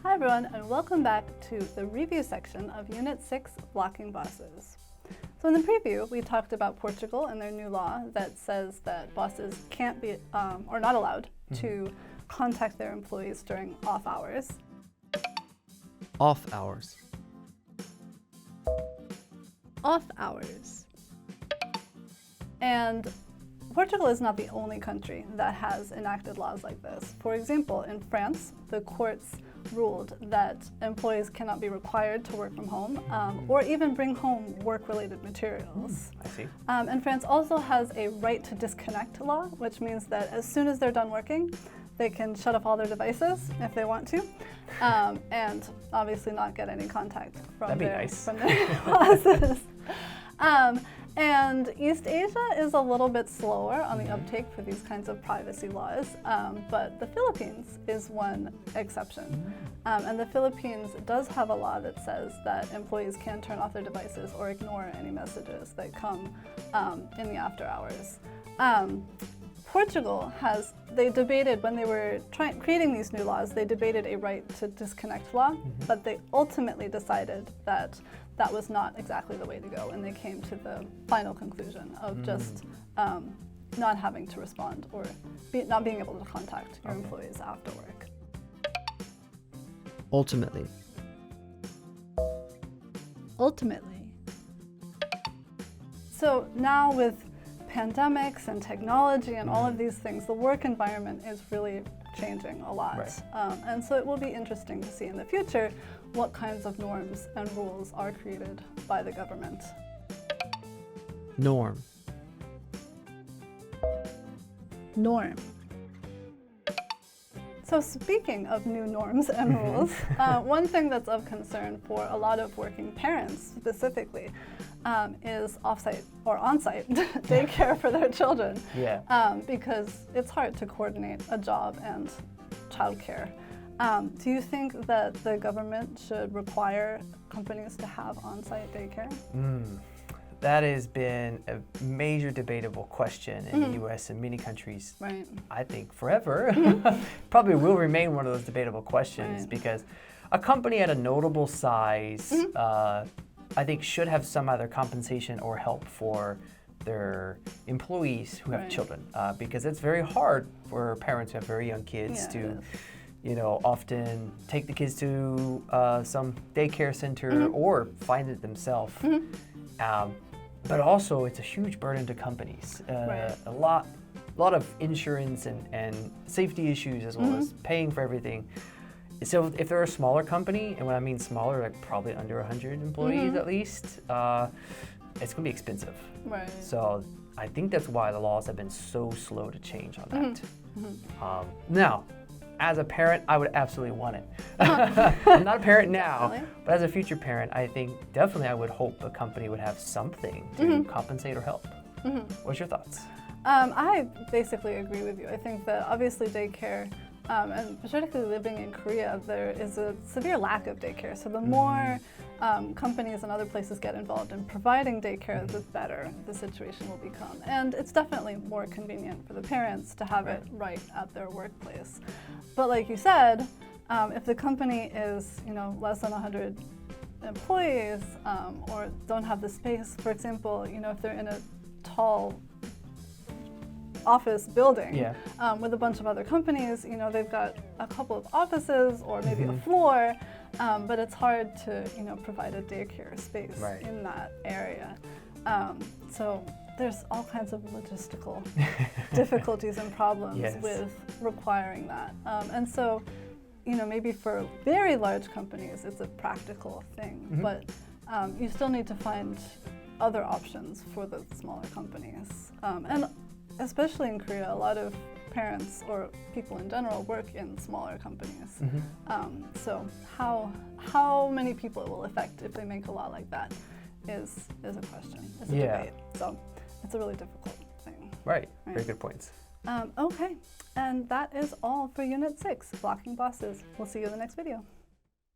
Hi everyone, and welcome back to the review section of Unit 6, Blocking Bosses. So in the preview, we talked about Portugal and their new law that says that bosses can't be, or not allowed, to contact their employees during off hours. Off hours. Off hours. And Portugal is not the only country that has enacted laws like this. For example, in France, the courts ruled that employees cannot be required to work from home or even bring home work-related materials. I see. And France also has a right to disconnect law, which means that as soon as they're done working, they can shut off all their devices if they want to, and obviously not get any contact from their bosses. And East Asia is a little bit slower on the uptake for these kinds of privacy laws, but the Philippines is one exception. And the Philippines does have a law that says that employees can turn off their devices or ignore any messages that come in the after hours. Portugal they debated when they were creating these new laws, they debated a right to disconnect law, but they ultimately decided that that was not exactly the way to go, and they came to the final conclusion of just not having to respond or not being able to contact your employees after work. Ultimately. Ultimately. So now with pandemics and technology and all of these things, the work environment is really changing a lot. Right. And so it will be interesting to see in the future what kinds of norms and rules are created by the government. Norm. Norm. So speaking of new norms and rules, one thing that's of concern for a lot of working parents specifically is off-site or on-site daycare for their children. Yeah. Because it's hard to coordinate a job and childcare. Do you think that the government should require companies to have on-site daycare? That has been a major debatable question in the US and many countries. Right. I think forever. Probably will remain one of those debatable questions because a company at a notable size, I think, should have some other compensation or help for their employees who have children, because it's very hard for parents who have very young kids to, often take the kids to some daycare center or find it themselves. But also, it's a huge burden to companies. A lot of insurance and safety issues, as well as paying for everything. So if they're a smaller company, and when I mean smaller, like probably under 100 employees at least, it's going to be expensive. Right. So I think that's why the laws have been so slow to change on that. Now, as a parent, I would absolutely want it. I'm not a parent now, Really? but as a future parent, I think definitely I would hope a company would have something to compensate or help. What's your thoughts? I basically agree with you. I think that obviously daycare, and particularly living in Korea, there is a severe lack of daycare. So the more companies and other places get involved in providing daycare, the better the situation will become. And it's definitely more convenient for the parents to have it right at their workplace. But like you said, if the company is less than 100 employees or don't have the space, for example, if they're in a tall office building with a bunch of other companies, they've got a couple of offices or maybe a floor, but it's hard to provide a daycare space in that area. So there's all kinds of logistical difficulties and problems with requiring that. And so maybe for very large companies it's a practical thing, but you still need to find other options for the smaller companies. And especially in Korea, a lot of parents or people in general work in smaller companies. So how many people it will affect if they make a law like that is a question, is a debate. So it's a really difficult thing. Right. Very good points. Okay, and that is all for Unit 6, Blocking Bosses. We'll see you in the next video.